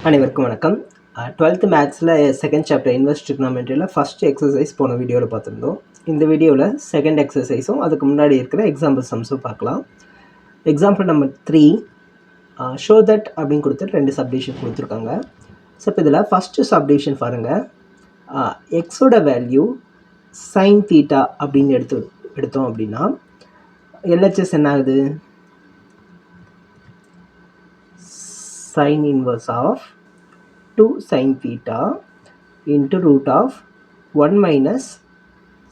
அனைவருக்கும் வணக்கம். 12th மேத்ஸில் செகண்ட் சாப்டர் இன்வெர்ஸ் ட்ரிக்னாமெட்ரியில் ஃபஸ்ட் எக்ஸசைஸ் போன வீடியோவில் பார்த்துருந்தோம். இந்த வீடியோவில் செகண்ட் எக்ஸசைஸும் அதுக்கு முன்னாடி இருக்கிற எக்ஸாம்பிள் சம்ஸும் பார்க்கலாம். எக்ஸாம்பிள் நம்பர் 3 ஷோ தட் அப்படின்னு கொடுத்துட்டு 2 சப்டிவிஷன் கொடுத்துருக்காங்க. ஸோ இப்போ இதில் ஃபஸ்ட்டு சப்டிவிஷன் பாருங்கள். எக்ஸோட வேல்யூ சைன் தீட்டா அப்படின்னு எடுத்தோம் அப்படின்னா எல்ஹெச்எஸ் என்ன ஆகுது? sin inverse of 2 sin theta into root of 1 minus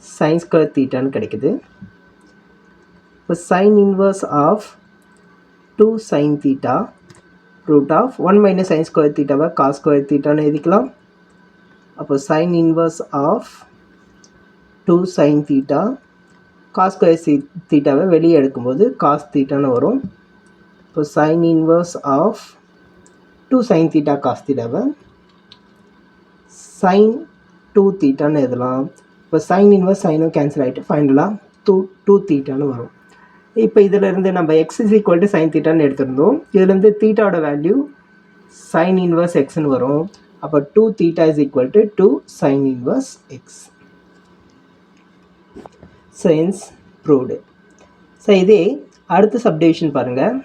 sin square theta ன்னு கிடைக்குது. இப்போ sin inverse of 2 sin theta root of 1 minus sin square theta why cos square theta ன்னு எழுதிக்கலாம். அப்போ sin inverse of 2 sin theta cos square theta வை வெளியே எடுக்கும்போது cos theta ன்னு வரும். இப்போ sin inverse of 2 sin theta cos theta why sin 2 thetaன்னு எழுதலாம். இப்போ sin inverse சைனும் கேன்சல் ஆகிட்டு ஃபைனலாக 2 thetaன்னு வரும். இப்போ இதிலிருந்து நம்ம x is equal to sin thetaன்னு எடுத்திருந்தோம். இதுலேருந்து தீட்டாவோட வேல்யூ sin inverse xன்னு வரும். அப்போ 2 theta is equal to 2 sin inverse x. Hence proved. So இதே அடுத்த சப்டிவிஷன் பாருங்கள்.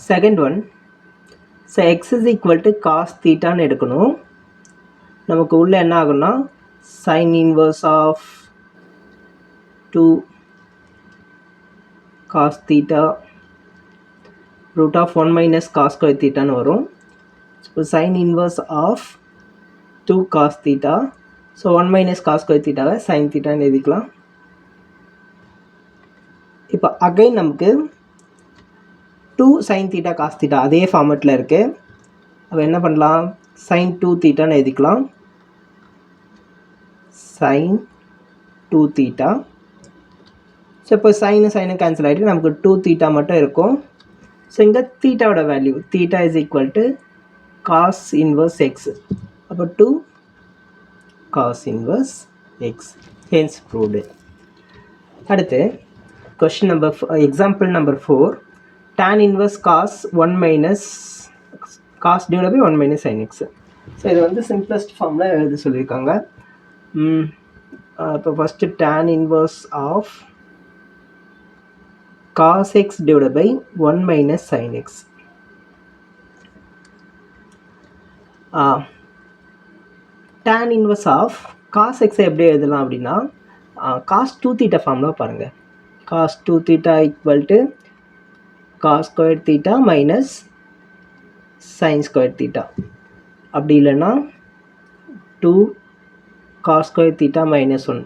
Second one, so x is equal to cos தீட்டான்னு எடுக்கணும். நமக்கு உள்ள என்ன ஆகும்னா sine inverse of 2 cos theta root of 1 minus cos square தீட்டான்னு வரும். இப்போ sine inverse of 2 cos theta, so 1 minus cos square தீட்டாவை சைன் தீட்டான்னு எழுதிக்கலாம். இப்போ அகைன் நமக்கு 2 sin theta cos theta அதே ஃபார்மெட்டில் இருக்குது. அப்போ என்ன பண்ணலாம்? sin 2 thetaன்னு எழுதிக்கலாம். sin 2 theta. ஸோ இப்போ சைனு கேன்சல் ஆகிட்டு நமக்கு 2 theta மட்டும் இருக்கும். ஸோ இங்கே தீட்டாவோட value theta is equal to cos inverse x. அப்போ 2 cos inverse x. Hence proved. அடுத்து question number example number 4, tan inverse cos 1 minus cos divided by 1 minus sin x. So இது வந்து சிம்பிளஸ்ட் ஃபார்மில் எழுத சொல்லியிருக்காங்க. இப்போ first tan inverse of cos x divided by 1 minus sin x. tan inverse of cos x எப்படி எழுதலாம் அப்படின்னா cos 2 theta ஃபார்மில் பாருங்கள். cos 2 theta equal to cos square theta minus sin square theta. அப்படி இல்லைன்னா 2 cos square theta minus 1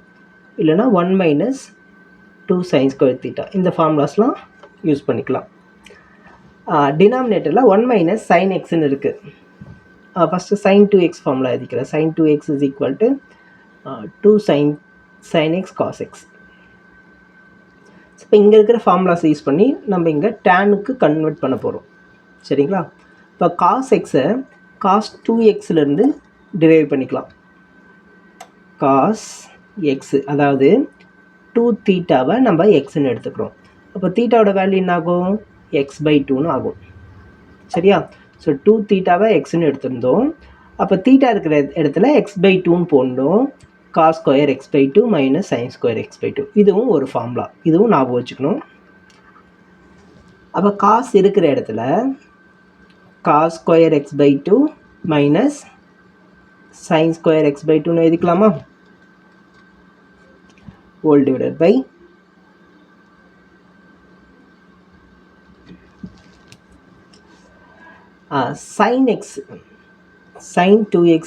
இல்லைன்னா 1 minus 2 sin square theta. இந்த ஃபார்முலாஸ்லாம் use பண்ணிக்கலாம். டினாமினேட்டரில் 1 minus sin xன்னு இருக்குது. ஃபஸ்ட்டு sin 2x ஃபார்முலா எழுதிக்கிறேன். sin 2x is equal to 2 sin x cos x. இப்போ இங்கே இருக்கிற ஃபார்முலாஸ் யூஸ் பண்ணி நம்ம இங்கே டேனுக்கு கன்வெர்ட் பண்ண போகிறோம். சரிங்களா? இப்போ காஸ் எக்ஸை காஸ் 2xலேருந்து டிரைவ் பண்ணிக்கலாம். காஸ் எக்ஸு அதாவது 2 தீட்டாவை நம்ம எக்ஸ்ன்னு எடுத்துக்கிறோம். அப்போ தீட்டாவோட வேல்யூ என்ன ஆகும்? x/2ன்னு ஆகும். சரியா? ஸோ 2 தீட்டாவை எக்ஸ்ன்னு எடுத்திருந்தோம். அப்போ தீட்டா இருக்கிற இடத்துல x/2ன்னு போடணும். cos square x/2 minus sin square x/2. இதுவும் ஒரு ஃபார்முலா. இதுவும் ஞாபகம் வச்சுக்கணும். அப்போ காஸ் இருக்கிற இடத்துல cos square x/2 minus sin square x/2ன்னு எழுதிக்கலாமா? whole divided by sin x sin 2x.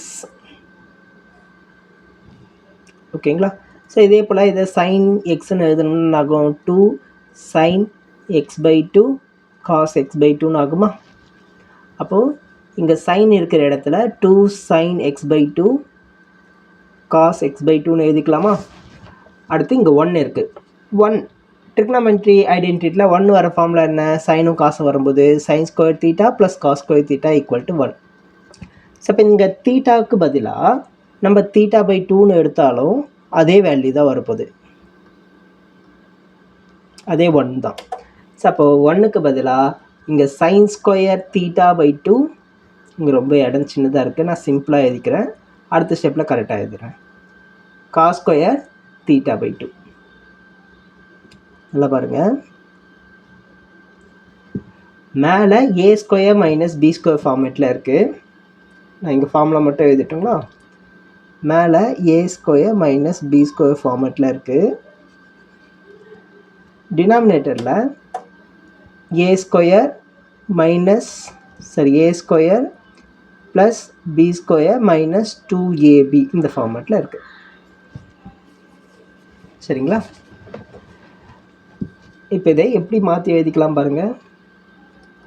ஓகேங்களா? ஸோ இதே போல் இதை சைன் எக்ஸ்ன்னு எழுதணும்னு ஆகும். 2 sin x/2 cos x/2ன்னு ஆகுமா? அப்போது இங்கே சைன் இருக்கிற இடத்துல 2 sin x/2 cos x/2ன்னு எழுதிக்கலாமா? அடுத்து இங்கே 1 இருக்குது. 1 ட்ரிக்னாமெட்ரி ஐடென்டிட்டியில் 1 வர ஃபார்முலா என்ன? சைனும் காசும் வரும்போது sin square theta plus cos square theta equal to 1. So இப்போ இங்கே தீட்டாவுக்கு பதிலாக நம்ம θ/2ன்னு எடுத்தாலும் அதே வேல்யூ தான் வரப்போகுது. அதே 1 தான். ஸோ அப்போ 1க்கு பதிலாக இங்கே சைன் ஸ்கொயர் தீட்டா பை 2, இங்கே ரொம்ப இடம் சின்னதாக இருக்குது, நான் சிம்பிளாக எழுதிக்கிறேன், அடுத்த ஸ்டெப்பில் கரெக்டாக எழுதுகிறேன். Cos square theta by 2. நல்லா பாருங்கள், மேலே a square minus b square ஃபார்மேட்டில் இருக்குது. நான் இங்கே ஃபார்முலா மட்டும் எழுதிட்டுங்களா? மேலே a square minus b square ஃபார்மேட்டில் இருக்குது. டினாமினேட்டரில் a square a square plus b square minus 2ab இந்த ஃபார்மேட்டில் இருக்குது. சரிங்களா? இப்போ இதை எப்படி மாற்றி எழுதிக்கலாம் பாருங்கள்.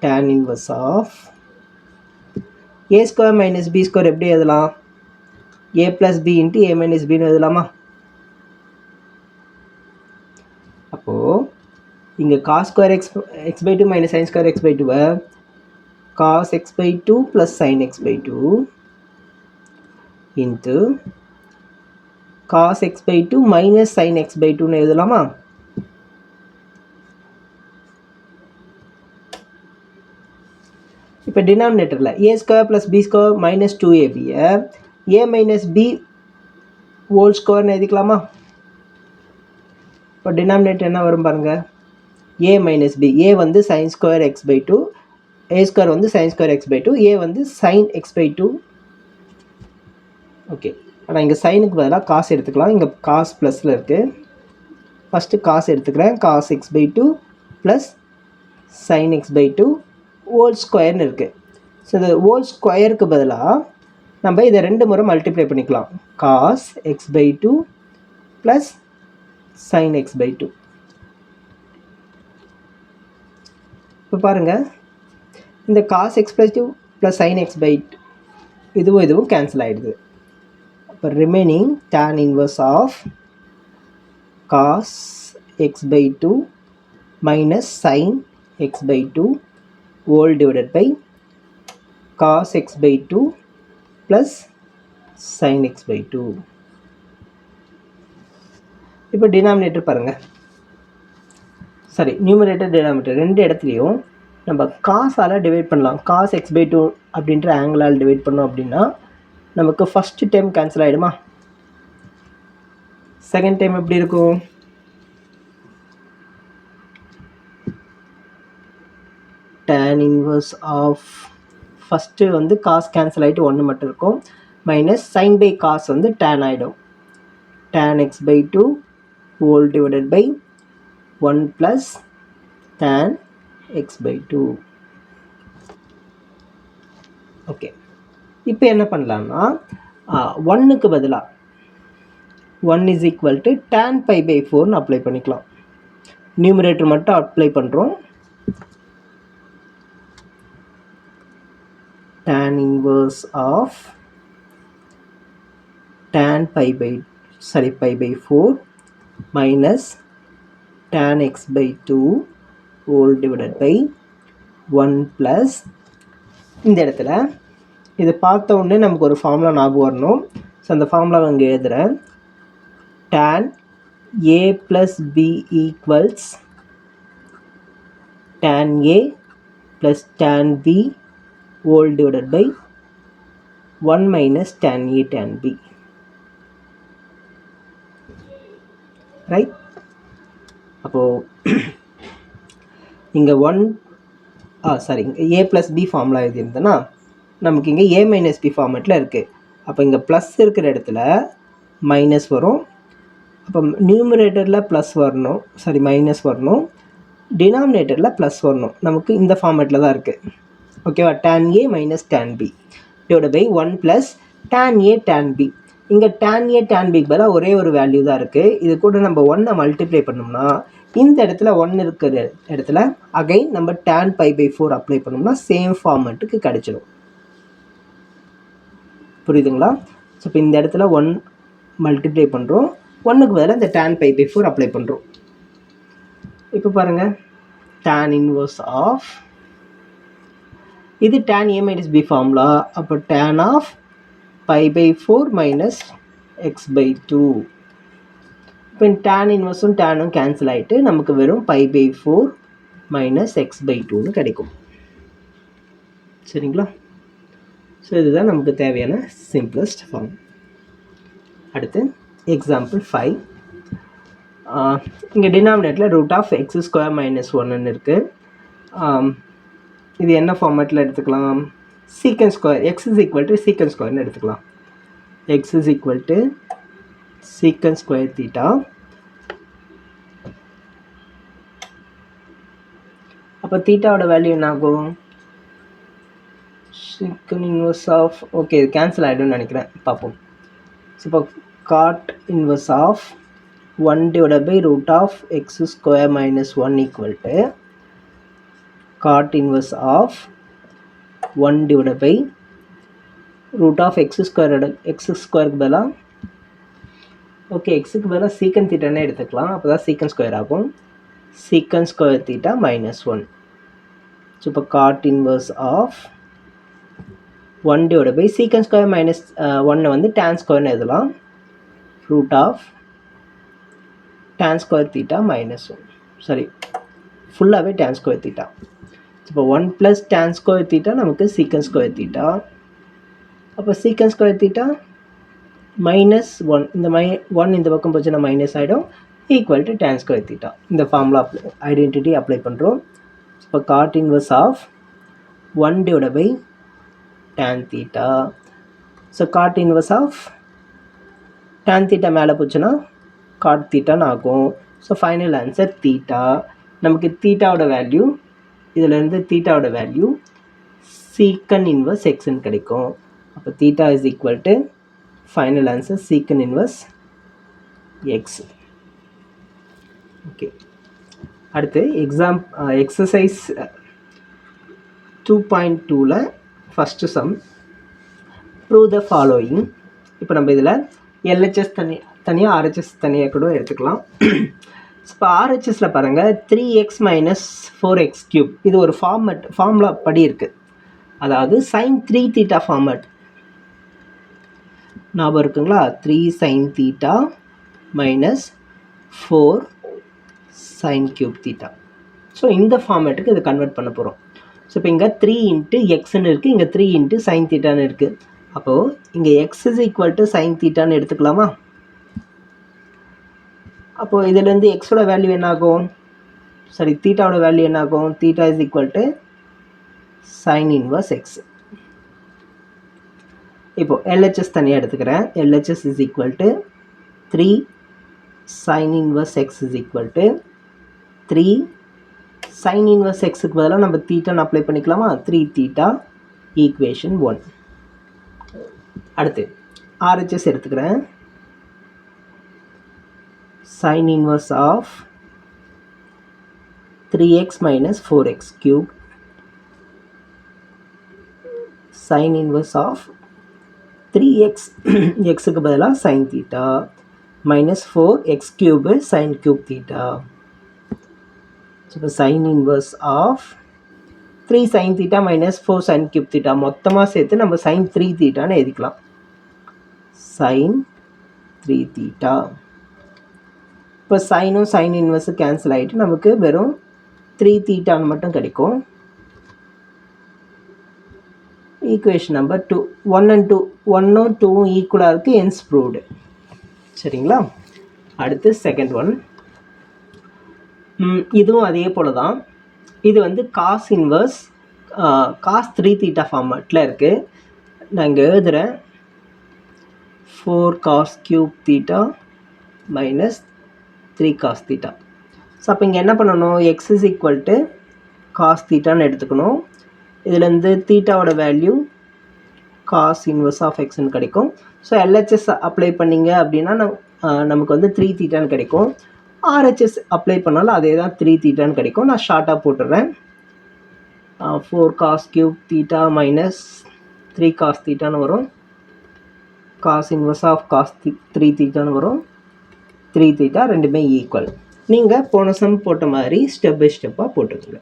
tan inverse of a square minus b square எப்படி எழுதலாம்? a plus b into a minus பின்னு எழுதலாமா? அப்போது இங்கே cos square X by 2 minus sine square X by 2 cos X by 2 plus sine X by 2 into cos X by 2 minus sine X by 2ன்னு எழுதலாமா? இப்போ டினாமினேட்டரில் a square plus b square minus 2ab-ஐ a minus b whole ஸ்கொயர்னு எழுதிக்கலாமா? இப்போ denominator என்ன வரும் பாருங்கள், ஏ மைனஸ் பி, ஏ வந்து sine square X by 2, A square வந்து sine square X by 2, A வந்து சைன் எக்ஸ் பை 2. ஓகே, ஆனால் இங்கே சைனுக்கு பதிலாக காசு எடுத்துக்கலாம், இங்கே காஸ் ப்ளஸில் இருக்குது. ஃபஸ்ட்டு காசு எடுத்துக்கிறேன், cos X by 2 plus sine X by 2 whole ஸ்கொயர்னு இருக்குது. ஸோ இந்த ஹோல் ஸ்கொயருக்கு பதிலாக நம்ம இதை 2 முறை மல்டிப்ளை பண்ணிக்கலாம். Cos X by 2 plus sine X by 2. இப்போ பாருங்கள், இந்த cos X by 2 plus sine X by 2 இதுவும் கேன்சல் ஆகிடுது. அப்போ remaining tan inverse of cos X by 2 minus sine X by 2 whole divided by cos x by 2 plus sin x by 2. இப்போ denominator பாருங்கள், numerator denominator ரெண்டு இடத்துலையும் நம்ம காசால் divide பண்ணலாம். காஸ் எக்ஸ் பை 2 அப்படின்ற ஆங்கிளால் டிவைட் பண்ணோம் அப்படின்னா நமக்கு ஃபஸ்ட்டு டைம் கேன்சல் ஆகிடுமா? செகண்ட் டைம் எப்படி இருக்கும்? tan inverse ஆஃப் ஃபஸ்ட்டு வந்து காஸ் கேன்சல் ஆகிட்டு 1 மட்டும் இருக்கும், மைனஸ் சைன் பை காஸ் வந்து tan ஆகிடும். tan x by 2 whole divided by 1 plus tan x by 2. Okay, இப்போ என்ன பண்ணலான்னா 1க்கு பதிலாக 1 is equal to tan pi by 4ன்னு அப்ளை பண்ணிக்கலாம். நியூமரேட்டர் மட்டும் அப்ளை பண்ணுறோம். tan inverse of tan pi by 4 minus tan x by 2 whole divided by 1 plus இந்த இடத்துல இதை பார்த்த உடனே நமக்கு ஒரு ஃபார்முலா ஞாபகம் வரணும். ஸோ அந்த ஃபார்முலாவை அங்கே எழுதுகிறேன். tan a plus b equals tan a plus tan b whole divided by 1 minus tan a tan b. Right? அப்போது இங்கே a plus b ஃபார்முலா எழுதியிருந்தேன்னா நமக்கு இங்கே a minus b ஃபார்மேட்டில் இருக்குது. அப்போ இங்கே ப்ளஸ் இருக்கிற இடத்துல மைனஸ் வரும். அப்போ நியூமரேட்டரில் மைனஸ் வரணும், டினாமினேட்டரில் ப்ளஸ் வரணும். நமக்கு இந்த ஃபார்மேட்டில் தான் இருக்குது. ஓகேவா? tan a minus tan b divide by 1 plus tan a tan b. இங்கே tan a tan b பதிலாக ஒரே ஒரு வேல்யூ தான் இருக்குது. இது கூட நம்ம 1 மல்டிப்ளை பண்ணோம்னா இந்த இடத்துல 1 இருக்கிற இடத்துல அகைன் நம்ம tan pi by 4 அப்ளை பண்ணோம்னா சேம் ஃபார்மேட்டுக்கு கிடச்சிடும். புரியுதுங்களா? ஸோ இப்போ இந்த இடத்துல 1 மல்டிப்ளை பண்ணுறோம், 1க்கு பதிலாக இந்த tan pi by 4 அப்ளை பண்ணுறோம். இப்போ பாருங்கள், tan இன்வர்ஸ் ஆஃப் இது tan a minus b formula. அப்போ tan of pi by 4 minus X by 2. இப்போ tan இன்வர்ஸும் டேனும் கேன்சல் ஆகிட்டு நமக்கு வெறும் pi by 4 minus X by 2ன்னு கிடைக்கும். சரிங்களா? ஸோ இதுதான் நமக்கு தேவையான சிம்பிளஸ்ட் ஃபார்ம். அடுத்து எக்ஸாம்பிள் 5. இங்கே டினாமினேட்டில் x² - 1 இருக்குது. இது என்ன ஃபார்மேட்டில் எடுத்துக்கலாம்? சீக்கண்ட் ஸ்கொயர், x = சீக்கண்ட் ஸ்கொயர்னு எடுத்துக்கலாம். x = secant square theta. அப்போ தீட்டாவோட வேல்யூ என்ன ஆகும்? சீக்கண்ட் இன்வர்ஸ் ஆஃப், ஓகே இது கேன்சல் ஆகிடும்னு நினைக்கிறேன், பார்ப்போம். ஸோ இப்போ God inverse of 1/√x² - 1 = cot inverse of 1/√x². x² பதிலாக ஓகே எக்ஸுக்கு பதிலாக சீக்கண்ட் தீட்டானே எடுத்துக்கலாம். அப்போ தான் சீக்கண்ட் ஸ்கொயர் ஆகும். Secant square theta -1. ஸோ இப்போ cot inverse of 1/, secant square -1 வந்து tan ஸ்கொயர்னு எழுதலாம். tan ஸ்கொயர் தீட்டா -1, சாரி ஃபுல்லாகவே tan ஸ்கொயர் தீட்டா. இப்போ 1 + tan ஸ்கொயர் தீட்டா நமக்கு சீக்கண்ட் ஸ்கொயர் தீட்டா. அப்போ சீக்கண்ட் ஸ்கொயர் தீட்டா -1, இந்த 1 இந்த பக்கம் போச்சுன்னா மைனஸ் ஆகிடும், equal to tan square theta. இந்த ஃபார்முலா ஐடென்டிட்டி அப்ளை பண்ணுறோம். இப்போ cot inverse of 1/tan theta. So cot inverse of tan theta மேலே போச்சுன்னா cot தீட்டான்னு ஆகும். So final answer theta. நமக்கு தீட்டாவோட வேல்யூ, இதிலேருந்து தீட்டாவோட வேல்யூ சீக்கண்ட் இன்வர்ஸ் எக்ஸ்ன்னு கிடைக்கும். அப்போ theta = final answer secant inverse x. Okay, அடுத்து எக்ஸசைஸ் 2.2ல் first sum. Prove the following. இப்போ நம்ம இதில் LHS தனியாக RHS தனியாக கூட எடுத்துக்கலாம். இப்போ RHSல பாருங்கள் 3x - 4x³ இது ஒரு ஃபார்முலா படி இருக்குது. அதாவது sin 3θ ஃபார்மேட் ஞாபகம் இருக்குங்களா? 3 sin θ - 4 sin³ θ. ஸோ இந்த ஃபார்மேட்டுக்கு இதை கன்வெர்ட் பண்ண போகிறோம். ஸோ இப்போ இங்கே 3 × xன்னு இருக்குது, இங்கே 3 × sin θன்னு இருக்குது. அப்போது இங்கே x = sin θன்னு எடுத்துக்கலாமா? அப்போது இதிலேருந்து எக்ஸோட வேல்யூ என்ன ஆகும்? சாரி, தீட்டாவோட வேல்யூ என்ன ஆகும்? Theta = sin inverse x. இப்போ LHS தனியாக எடுத்துக்கிறேன். LHS = 3 sin inverse x = 3 sin inverse xக்கு பதிலாக நம்ம தீட்டான்னு அப்ளை பண்ணிக்கலாமா? 3θ ஈக்குவேஷன் 1. அடுத்து RHS எடுத்துக்கிறேன். sin inverse of 3x - 4x³ sin inverse of 3x xக்கு பதிலாக sin θ -4x³ sin³ θ. இப்போ sin inverse of 3 sin θ -4 sin³ θ மொத்தமாக சேர்த்து நம்ம sin 3θன்னு எழுதிக்கலாம். sin 3θ. இப்போ சைனும் சைன் இன்வெர்ஸும் கேன்சல் ஆகிட்டு நமக்கு வெறும் 3θன்னு மட்டும் கிடைக்கும். Equation number 2. 1 and 2 1ம் 2ம் ஈக்குவலாக இருக்குது, ஹென்ஸ் ப்ரூவ்டு. சரிங்களா? அடுத்து செகண்ட் ஒன். இதுவும் அதே போல் தான். இது வந்து காஸ் இன்வர்ஸ் cos 3θ ஃபார்மேட்டில் இருக்குது. நான் இங்கே எழுதுகிறேன். 4 cos³ θ - 3 cos θ. ஸோ அப்போ இங்கே என்ன பண்ணணும்? x = cos θன்னு எடுத்துக்கணும். இதுலேருந்து தீட்டாவோட வேல்யூ cos inverse of xன்னு கிடைக்கும். ஸோ LHS அப்ளை பண்ணிங்க அப்படின்னா நமக்கு வந்து 3θன்னு கிடைக்கும். RHS அப்ளை பண்ணாலும் அதே தான் 3θன்னு கிடைக்கும். நான் ஷார்ட்டாக போட்டுடுறேன். 4 cos³ θ - 3 cos θன்னு வரும். cos inverse of cos 3θன்னு வரும். 3θ ரெண்டுமே ஈக்குவல். நீங்கள் போன சம் போட்ட மாதிரி ஸ்டெப் பை ஸ்டெப்பாக போட்டுக்கோங்க.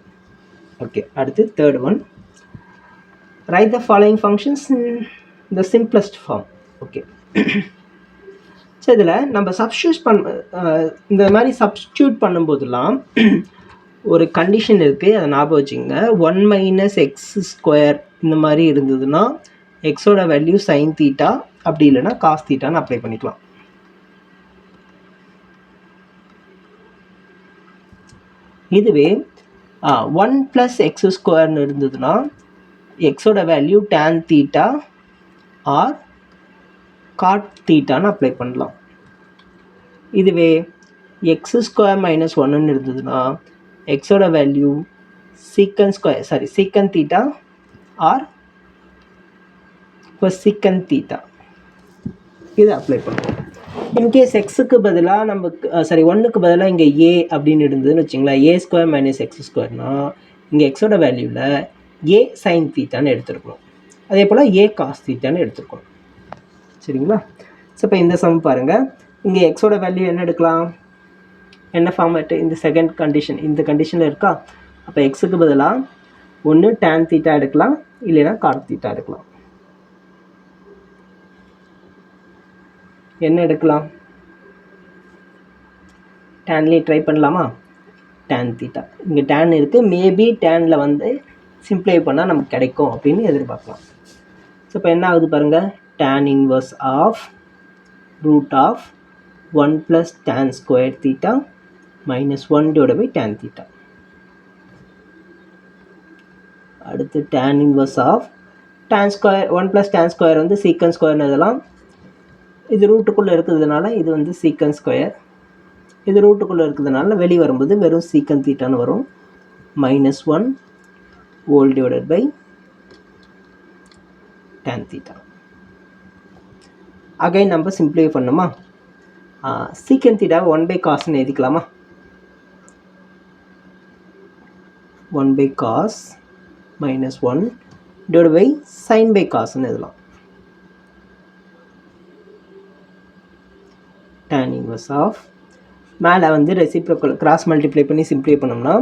ஓகே, அடுத்து third one. Write the following functions in the simplest form. Okay, so இதில் நம்ம இந்த மாதிரி சப்ஸ்டியூட் பண்ணும்போதெல்லாம் ஒரு கண்டிஷன் இருக்குது, அதை ஞாபகம் வச்சுங்க. 1 - x² இந்த மாதிரி இருந்ததுன்னா எக்ஸோட வேல்யூ சைன் தீட்டா, அப்படி இல்லைன்னா காஸ் தீட்டான்னு அப்ளை பண்ணிக்கலாம். இதுவே 1 + x² இருந்ததுன்னா எக்ஸோட value tan theta or cot தீட்டான்னு அப்ளை பண்ணலாம். இதுவே x² - 1 இருந்ததுன்னா எக்ஸோட value secant theta or cosecant theta இது அப்ளை பண்ணுவோம். இன்கேஸ் எக்ஸுக்கு பதிலாக நமக்கு 1க்கு பதிலாக இங்கே ஏ அப்படின்னு இருந்ததுன்னு வச்சுங்களேன், a² - x²னா இங்கே எக்ஸோட வேல்யூவில் ஏ சைன் தீட்டான்னு எடுத்துருக்கணும், அதே போல் ஏ காஸ் தீட்டான்னு எடுத்துருக்கணும். சரிங்களா? ஸோ இப்போ இந்த சம் பாருங்கள், இங்கே எக்ஸோட வேல்யூ என்ன எடுக்கலாம், என்ன ஃபார்மேட்டு, இந்த செகண்ட் கண்டிஷன் இந்த கண்டிஷனில் இருக்கா. அப்போ எக்ஸுக்கு பதிலாக ஒன்று tan தீட்டா எடுக்கலாம், இல்லைன்னா காட் தீட்டா எடுக்கலாம். என்ன எடுக்கலாம், டேன்லேயே ட்ரை பண்ணலாமா. tan தீட்டா இங்கே tan இருக்குது, மேபி டேனில் வந்து சிம்ப்ளை பண்ணால் நமக்கு கிடைக்கும் அப்படின்னு எதிர்பார்க்கலாம். ஸோ இப்போ என்ன ஆகுது பாருங்கள், tan inverse of √1 + tan² theta -1 / tan theta. அடுத்து tan inverse of tan² 1 + tan² வந்து சீக்கன் ஸ்கொயர்னு எழுதலாம். இது ரூட்டுக்குள்ளே இருக்கிறதுனால இது வந்து சீக்கன் ஸ்கொயர், இது ரூட்டுக்குள்ளே இருக்கிறதுனால வெளியே வரும்போது வெறும் சீக்கன் தீட்டான்னு வரும். -1 / tan தீட்டா. அகைன் நம்ம சிம்ப்ளிஃபை பண்ணுமா, சீக்கன் தீட்டாவை 1/cosன்னு எழுதிக்கலாமா. 1/cos -1 / sin/cosன்னு எழுதலாம். tan இன்வர்ஸ் ஆஃப் மேலே வந்து ரெசிப்ரோக்கல் கிராஸ் மல்டிப்ளை பண்ணி சிம்ப்ளிஃபை பண்ணோம்னா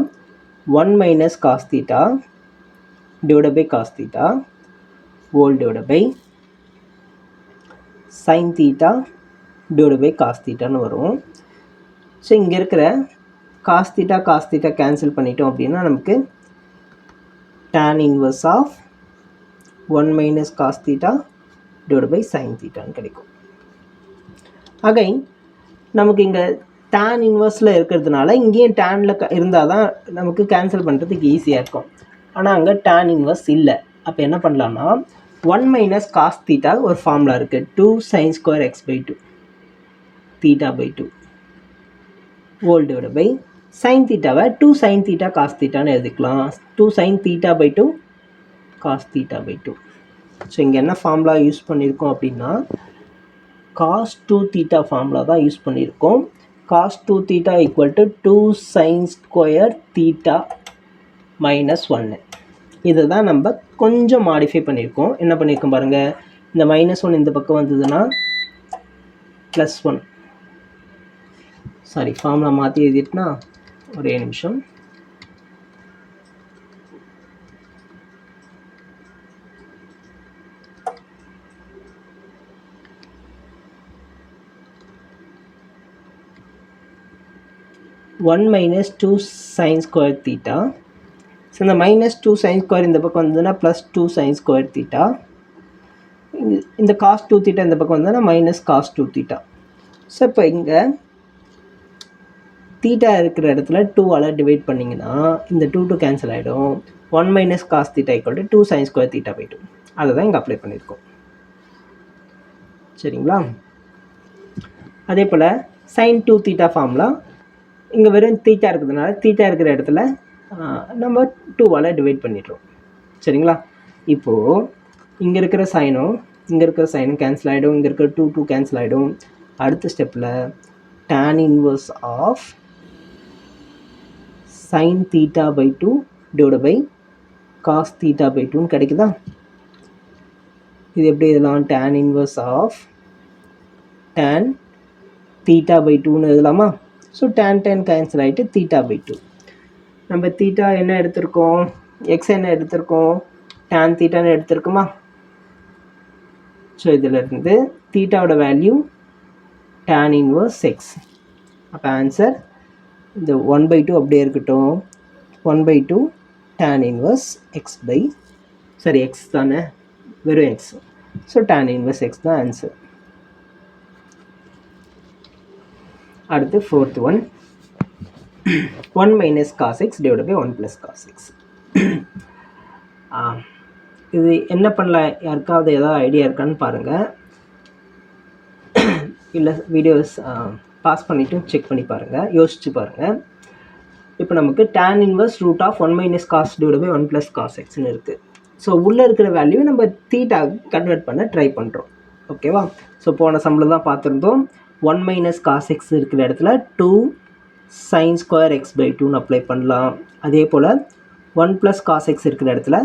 1 - cos theta / cos theta / sin theta / cos தீட்டான்னு வரும். ஸோ இங்கே இருக்கிற காஸ் தீட்டா கேன்சல் பண்ணிட்டோம் அப்படின்னா நமக்கு tan inverse of 1 - cos theta / sin தீட்டான்னு கிடைக்கும். அகைன் நமக்கு இங்கே tan இன்வர்ஸில் இருக்கிறதுனால இங்கேயும் டேனில் இருந்தால் தான் நமக்கு கேன்சல் பண்ணுறதுக்கு ஈஸியாக இருக்கும். ஆனால் அங்கே tan இன்வர்ஸ் இல்லை. அப்போ என்ன பண்ணலான்னா 1 - cos தீட்டா ஒரு ஃபார்முலா இருக்குது, 2 sin² x/2 θ/2 / sin தீட்டாவை 2 sin தீட்டா cos தீட்டான்னு எழுதிக்கலாம். 2 sin θ/2 cos θ/2. ஸோ இங்கே என்ன ஃபார்முலா யூஸ் பண்ணியிருக்கோம் அப்படின்னா cos 2θ ஃபார்முலா தான் யூஸ் பண்ணியிருக்கோம். cos 2θ = 2 sin² θ -1. இதை தான் நம்ம கொஞ்சம் மாடிஃபை பண்ணியிருக்கோம். என்ன பண்ணியிருக்கோம் பாருங்கள், இந்த -1 இந்த பக்கம் வந்ததுன்னா +1, ஃபார்முலா மாற்றி எழுதிட்டுனா ஒரே நிமிஷம். (1 - 2 sin² θ). ஸோ இந்த -2 sin² இந்த பக்கம் வந்ததுன்னா +2 sin² θ. இந்த cos 2θ இந்த பக்கம் வந்ததுன்னா -cos 2θ. ஸோ இப்போ இங்கே தீட்டா இருக்கிற இடத்துல 2ஆல் டிவைட் பண்ணிங்கன்னா இந்த 2 கேன்சல் ஆகிடும். 1 - cos θ = 2 sin² θ/2. அதை தான் இங்கே அப்ளை பண்ணியிருக்கோம். சரிங்களா? அதே போல் sin 2θ ஃபார்முலா இங்கே வெறும் தீட்டா இருக்கிறதுனால தீட்டா இருக்கிற இடத்துல நம்ம 2ஆல் டிவைட் பண்ணிடுறோம். சரிங்களா? இப்போது இங்கே இருக்கிற சைனும் கேன்சல் ஆகிடும், இங்கே இருக்கிற 2 கேன்சல் ஆகிடும். அடுத்த ஸ்டெப்பில் tan inverse of sin θ/2 / cos θ/2ன்னு கிடைக்குதா? இது எப்படி எழுதலாம், tan இன்வர்ஸ் ஆஃப் tan θ/2ன்னு எழுதலாமா? ஸோ tan கேன்சல் ஆகிட்டு θ/2. நம்ம தீட்டா என்ன எடுத்திருக்கோம், எக்ஸ் என்ன எடுத்திருக்கோம், tan தீட்டான்னு எடுத்திருக்குமா? ஸோ இதிலிருந்து தீட்டாவோட வேல்யூ tan இன்வர்ஸ் எக்ஸ். அப்போ ஆன்சர் இந்த 1/2 அப்படியே இருக்கட்டும். 1/2 tan inverse x by சரி x தானே, வெறும் x. So tan inverse x தான் ஆன்சர். அடுத்து fourth one 1 minus cos x divided by 1 plus cos x. இது என்ன பண்ணலாம், யாருக்காவது ஏதாவது ஐடியா இருக்கான்னு பாருங்கள், இல்லை வீடியோஸ் பாஸ் பண்ணிவிட்டு செக் பண்ணி பாருங்கள், யோசிச்சு பாருங்கள். இப்போ நமக்கு tan inverse root of 1 minus cos divided by 1 plus cos xன்னு இருக்குது. ஸோ உள்ளே இருக்கிற வேல்யூ நம்ம தீட்டா கன்வெர்ட் பண்ண ட்ரை பண்ணுறோம். ஓகேவா? ஸோ போன சம்பளம் தான் பார்த்துருந்தோம். 1 minus cos x இருக்கிற இடத்துல 2 sin square x by 2ன்னு அப்ளை பண்ணலாம். அதே போல் 1 plus cos x இருக்கிற இடத்துல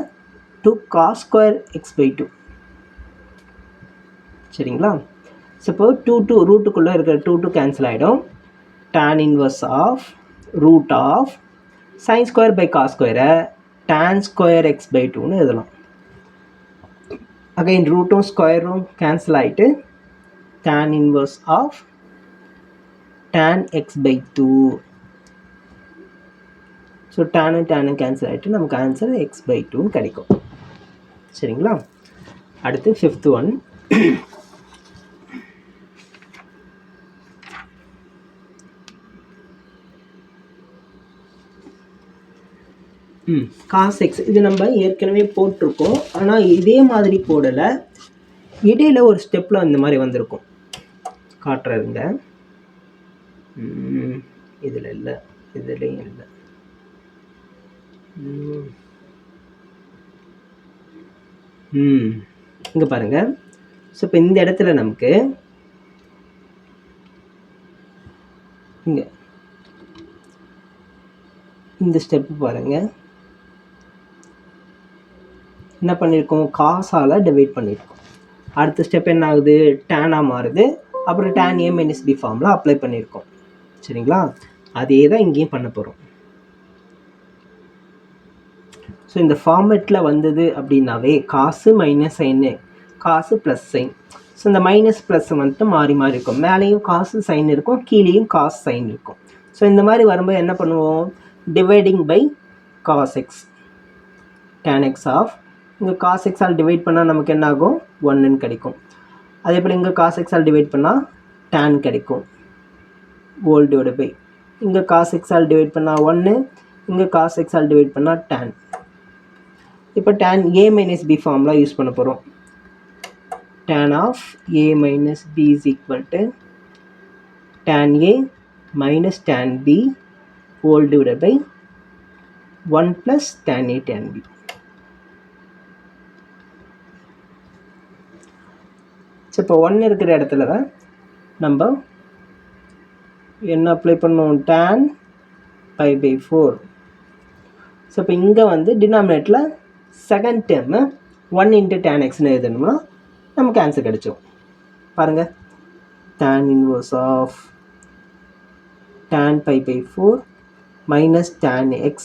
2 cos square x by 2. சரிங்களா? ஸோ இப்போ 2 ரூட்டுக்குள்ளே இருக்கிற 2 கேன்சல் ஆகிடும். tan inverse of root of sin square by cos square tan square x by 2ன்னு எழுதலாம். அகைன் ரூட்டும் ஸ்கொயரும் கேன்சல் ஆகிட்டு tan inverse of tan x by 2. So டேனும் கேன்சல் ஆகிட்டு நமக்கு ஆன்சர் x by 2ன்னு கிடைக்கும். சரிங்களா? அடுத்து ஃபிஃப்த் ஒன் cos x. இது நம்ம ஏற்கனவே போட்டிருக்கோம், ஆனால் இதே மாதிரி போடலை, இடையில ஒரு ஸ்டெப்பில் இந்த மாதிரி வந்திருக்கும். காட்டுறதுங்க, இதில் இல்லை, இதுலேயும் இல்லை. இங்கே பாருங்கள். ஸோ இப்போ இந்த இடத்துல நமக்கு இங்கே இந்த ஸ்டெப்பு பாருங்கள், என்ன பண்ணியிருக்கோம், காசால் டிவைட் பண்ணியிருக்கோம். அடுத்த ஸ்டெப் என்ன ஆகுது, டேனாக மாறுது. அப்புறம் tan a minus b ஃபார்மில் அப்ளை பண்ணியிருக்கோம். சரிங்களா? அதே தான் இங்கேயும் பண்ண போகிறோம். ஸோ இந்த ஃபார்மேட்டில் வந்தது அப்படின்னாவே காசு மைனஸ் சைனு, காசு ப்ளஸ் சைன். ஸோ இந்த மைனஸ் ப்ளஸ் வந்துட்டு மாறி மாறி இருக்கும். மேலேயும் காசு சைன் இருக்கும், கீழேயும் காசு சைன் இருக்கும். ஸோ இந்த மாதிரி வரும்போது என்ன பண்ணுவோம், dividing by cos X tan X of, இங்கே காஸ் எக்ஸால் டிவைட் பண்ணால் நமக்கு என்ன ஆகும், 1ன்னு கிடைக்கும். அதே போல் இங்கே காஸ் எக்ஸால் டிவைட் பண்ணால் tan கிடைக்கும், ஹோல் டிவைட் பை, இங்கே காஸ் எக்ஸால் டிவைட் பண்ணால் 1, இங்கே காஸ் எக்ஸால் டிவைட் பண்ணால் tan. இப்போ tan a minus b formula use பண்ண போகிறோம். tan of a minus b is equal to tan a minus tan b whole divided by 1 plus tan a tan b. So இப்போ 1 இருக்கிற இடத்துல தான் நம்ம என்ன அப்ளை பண்ணோம், tan pi by 4. ஸோ இப்போ இங்கே வந்து டினாமினேட்டில் செகண்ட் டேர்மு 1 into tan xன்னு எழுதணும்னா நமக்கு ஆன்சர் கிடைச்சோம். பாருங்கள், tan inverse of tan pi by 4 minus tan x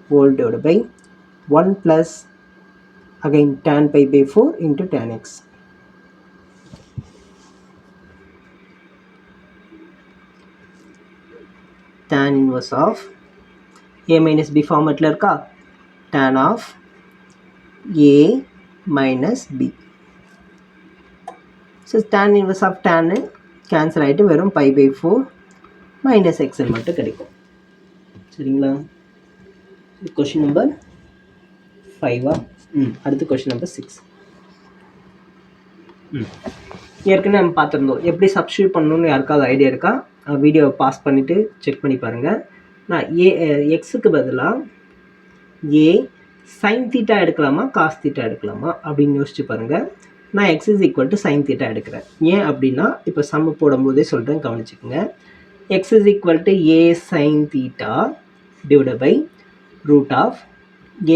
whole divided by 1 plus again tan pi by 4 into tan x. tan inverse of a minus b ஃபார்மேட்டில் இருக்கா, tan of a minus b. So tan inverse of tan cancel ஆகிட்டு வெறும் pi by 4 minus x மட்டும் கிடைக்கும். சரிங்களா? Question number 5. அடுத்து question number 6. ஏற்கனவே நம்ம பார்த்துருந்தோம், எப்படி சப்ஸ்டியூட் பண்ணணும்னு யாருக்காவது ஐடியா இருக்கா? வீடியோவை பாஸ் பண்ணிவிட்டு செக் பண்ணி பாருங்கள். நான் எக்ஸுக்கு பதிலாக ஏ சைன் தீட்டா எடுக்கலாமா காஸ் தீட்டா எடுக்கலாமா அப்படின்னு யோசிச்சு பாருங்கள். நான் x is equal to sin theta எடுக்கிறேன். ஏன் அப்படின்னா இப்போ சம்மு போடும்போதே சொல்கிறேன், கவனிச்சுக்கோங்க. x is equal to a sin theta divided by root of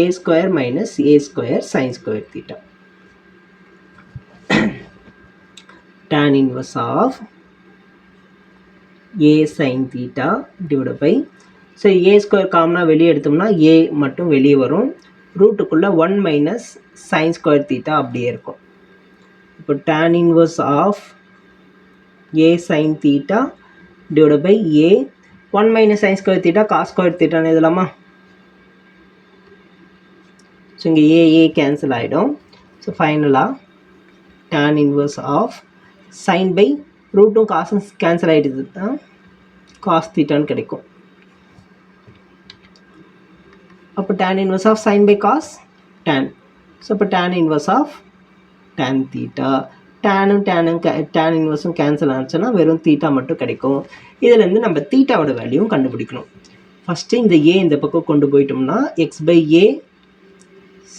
a square minus a square sin square theta. tan inverse of a sin theta divided by, so a square காமனாக வெளியே எடுத்தோம்னா a மட்டும் வெளியே வரும், ரூட்டுக்குள்ளே 1 minus sin square theta அப்படியே இருக்கும். இப்போ tan inverse of a sin theta divided by a 1 minus sin square theta cos square theta எழுதலாமா? ஸோ இங்கே ஏ கேன்சல் ஆகிடும். ஸோ ஃபைனலாக tan inverse of sine by ரூட்டும் காசும் கேன்சல் ஆகிடுது தான் காஸ் தீட்டான்னு கிடைக்கும். அப்போ tan inverse of sine by cos tan. So இப்போ tan inverse of tan theta. tan இன்வர்ஸும் கேன்சல் ஆச்சுன்னா வெறும் தீட்டா மட்டும் கிடைக்கும். இதுலேருந்து நம்ம தீட்டாவோட வேல்யூவும் கண்டுபிடிக்கணும். ஃபஸ்ட்டு இந்த ஏ இந்த பக்கம் கொண்டு போயிட்டோம்னா x/a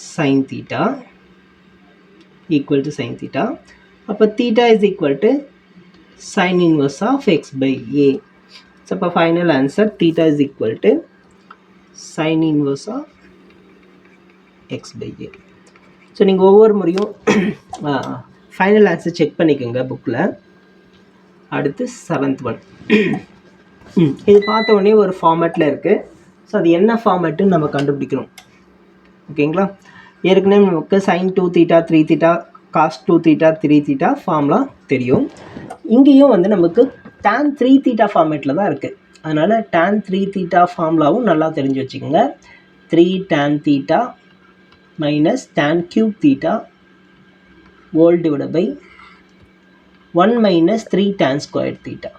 sin theta equal to sin theta. அப்போ theta is equal to sin inverse of x/a. So அப்போ final answer theta is equal to sin inverse of x/a. So நீங்கள் ஒவ்வொரு முறையும் ஃபைனல் ஆன்சர் செக் பண்ணிக்கோங்க புக்கில். அடுத்து 7th ஒன். இது பார்த்த உடனே ஒரு ஃபார்மேட்டில் இருக்குது. ஸோ அது என்ன ஃபார்மேட்டுன்னு நம்ம கண்டுபிடிக்கணும். ஓகேங்களா? ஏற்கனவே நமக்கு sin 2 theta 3 theta cos 2 theta 3 theta ஃபார்ம்லாம் தெரியும். இங்கேயும் வந்து நமக்கு tan 3 theta ஃபார்மேட்டில் தான் இருக்குது. அதனால் tan 3 theta ஃபார்முலாவும் நல்லா தெரிஞ்சு வச்சுக்கோங்க. 3 tan theta minus tan cube theta whole divided by 1 minus 3 tan square theta.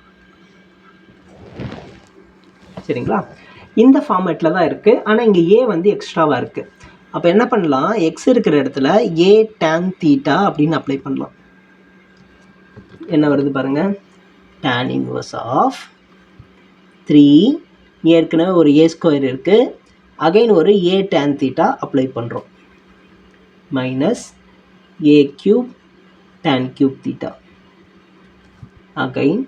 சரிங்களா? இந்த ஃபார்மேட்டில் தான் இருக்குது. ஆனால் இங்கே ஏ வந்து எக்ஸ்ட்ராவாக இருக்குது. அப்போ என்ன பண்ணலாம், எக்ஸ் இருக்கிற இடத்துல ஏ tan தீட்டா அப்படின்னு அப்ளை பண்ணலாம். என்ன வருது பாருங்கள், tan இன்வர்ஸ் ஆஃப் 3, ஏற்கனவே ஒரு ஏ ஸ்கொயர் இருக்குது, அகைன் ஒரு ஏ tan தீட்டா அப்ளை பண்ணுறோம், minus a cube tan cube theta, again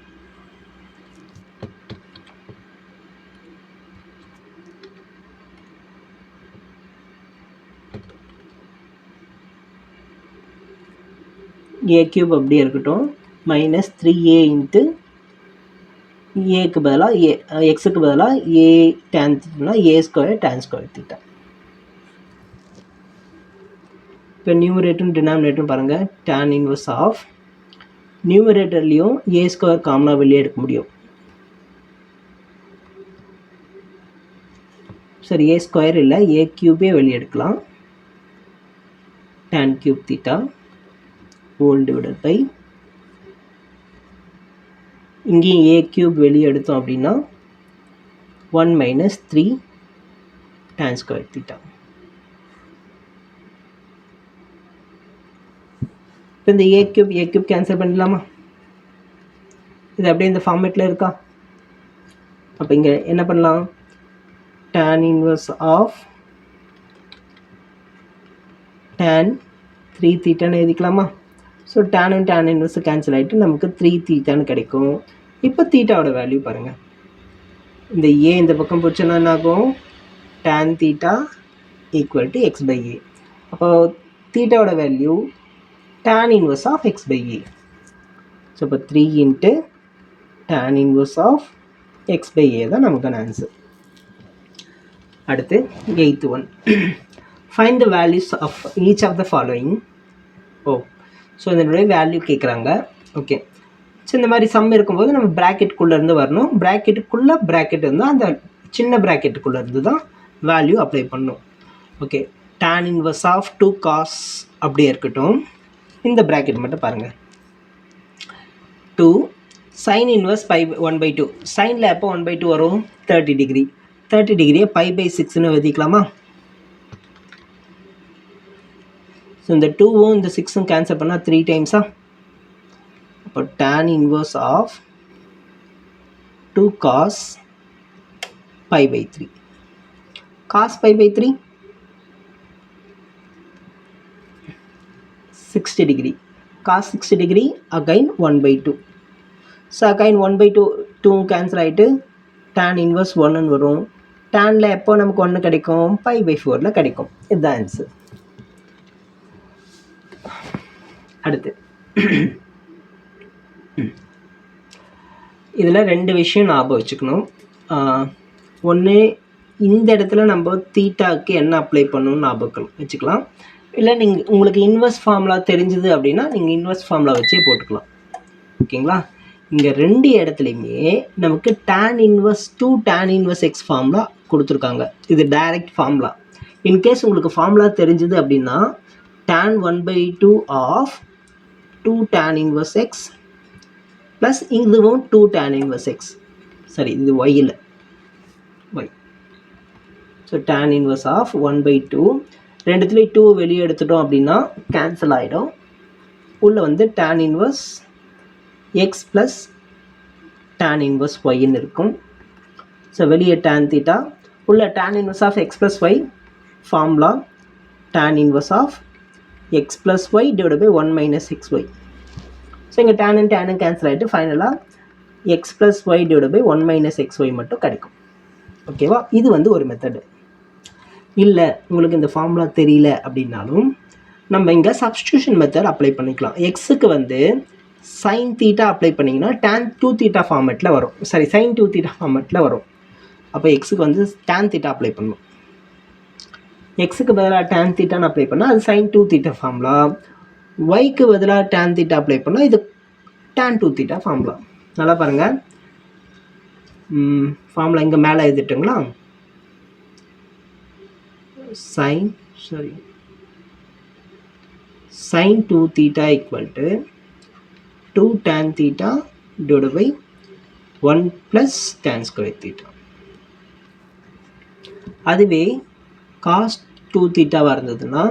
a cube அப்படியே இருக்கட்டும், மைனஸ் 3a இன்ட்டு ஏக்கு பதிலாக எக்ஸுக்கு பதிலாக ஏ டேன் தீட்டானா a square tan square theta. இப்போ நியூமரேட்டரும் டினாமினேட்டரும் பாருங்கள், டேன் இன்வர்ஸ் ஆஃப் நியூமரேட்டர்லேயும் ஏ ஸ்கொயர் காமனாக வெளியே எடுக்க முடியும். சரி, ஏ ஸ்கொயர் இல்லை, ஏ கியூபே வெளியே எடுக்கலாம். Tan cube theta whole divided by, இங்கேயும் ஏ கியூப் வெளியே எடுத்தோம் அப்படின்னா 1 மைனஸ் 3 tan ஸ்கொயர் தீட்டா. இப்போ இந்த ஏ கியூப் கேன்சல் பண்ணிடலாமா? இது அப்படியே இந்த ஃபார்மேட்டில் இருக்கா? அப்போ இங்கே என்ன பண்ணலாம், tan இன்வர்ஸ் ஆஃப் tan 3 தீட்டான்னு எழுதிக்கலாமா? ஸோ டேனும் tan இன்வர்ஸ் கேன்சல் ஆகிட்டு நமக்கு 3 தீட்டான்னு கிடைக்கும். இப்போ தீட்டாவோட வேல்யூ பாருங்கள், இந்த ஏ இந்த பக்கம் போச்சுன்னா என்ன ஆகும், tan theta equal to x/a. அப்போ தீட்டாவோட value tan inverse of x/a. So இப்போ 3 into tan inverse of x/a தான் நமக்கான ஆன்சர். அடுத்து 8th one, find the values of each of the following. So இதனுடைய வேல்யூ கேட்குறாங்க. ஓகே, ஸோ இந்த மாதிரி சம் இருக்கும்போது நம்ம ப்ராக்கெட்டுக்குள்ளேருந்து வரணும். ப்ராக்கெட்டுக்குள்ளே ப்ராக்கெட் இருந்தால் அந்த சின்ன ப்ராக்கெட்டுக்குள்ளே இருந்து தான் வேல்யூ அப்ளை பண்ணணும். Okay, tan inverse of 2 cos அப்படியே இருக்கட்டும். இந்த ப்ராக்கெட் மட்டும் பாருங்கள், 2 sin இன்வர்ஸ் பை 1/2. சைனில் எப்போ 1/2 வரும், 30 டிகிரி. 30 டிகிரியை π/6ன்னு எழுதிக்கலாமா? ஸோ இந்த 2வும் இந்த 6ம் கேன்சல் பண்ணால் 3 டைம்ஸா? அப்போ tan inverse of 2 cos π/3. cos π/3 60 degree. cos 60 degree again 1/2. So again 1/2 2 cancel ஆகிட்டு tan இன்வர்ஸ் 1ன்னு வரும். டேனில் எப்போ நமக்கு 1 கிடைக்கும், π/4ல் கிடைக்கும். இதுதான் ஆன்சர். அடுத்து இதில் 2 விஷயம் ஞாபகம் வச்சுக்கணும். ஒன்று, இந்த இடத்துல நம்ம தீட்டாவுக்கு என்ன அப்ளை பண்ணணும்னு ஞாபகம் வச்சுக்கலாம். இல்லை உங்களுக்கு இன்வெர்ஸ் ஃபார்முலா தெரிஞ்சுது அப்படின்னா நீங்கள் இன்வெர்ஸ் ஃபார்முலா வச்சே போட்டுக்கலாம். ஓகேங்களா? இங்கே 2 இடத்துலையுமே நமக்கு tan inverse 2 tan inverse x formula கொடுத்துருக்காங்க. இது டைரக்ட் ஃபார்முலா. இன்கேஸ் உங்களுக்கு ஃபார்முலா தெரிஞ்சுது அப்படின்னா tan 1/2 of 2 tan inverse x plus இதுவும் 2 tan inverse x. சரி, இது ஒய்யில் y. So tan inverse of 1/2 ரெண்டுத்துலேயும் 2 வெளியே எடுத்துட்டோம் அப்படின்னா கேன்சல் ஆகிடும். உள்ளே வந்து tan inverse x plus tan inverse yன்னு இருக்கும். ஸோ வெளியே tan theta, உள்ள tan inverse of x plus y formula tan inverse of x plus y divided by 1 minus xy. So இங்கே tan கேன்சல் ஆகிட்டு ஃபைனலாக x plus y divided by 1 minus xy மட்டும் கிடைக்கும். ஓகேவா? இது வந்து ஒரு மெத்தடு. இல்லை உங்களுக்கு இந்த ஃபார்முலா தெரியல அப்படின்னாலும் நம்ம இங்கே சப்ஸ்டியூஷன் மெத்தட் அப்ளை பண்ணிக்கலாம். எக்ஸுக்கு வந்து sin தீட்டா அப்ளை பண்ணிங்கன்னா tan 2 தீட்டா ஃபார்மேட்டில் வரும். சரி, sin 2 தீட்டா ஃபார்மேட்டில் வரும். அப்போ எக்ஸுக்கு வந்து tan தீட்டா அப்ளை பண்ணணும். எக்ஸுக்கு பதிலாக tan தீட்டான்னு அப்ளை பண்ணால் அது sin 2 தீட்டா ஃபார்முலா. ஒய்க்கு பதிலாக tan தீட்டா அப்ளை பண்ணால் இது tan 2 தீட்டா ஃபார்முலா. நல்லா பாருங்கள், ஃபார்முலா இங்கே மேலே எழுதிட்டுங்களா? sin 2 theta equal to 2 tan theta divided by 1 plus tan square theta. அதுவே cos 2 theta இருந்ததுன்னா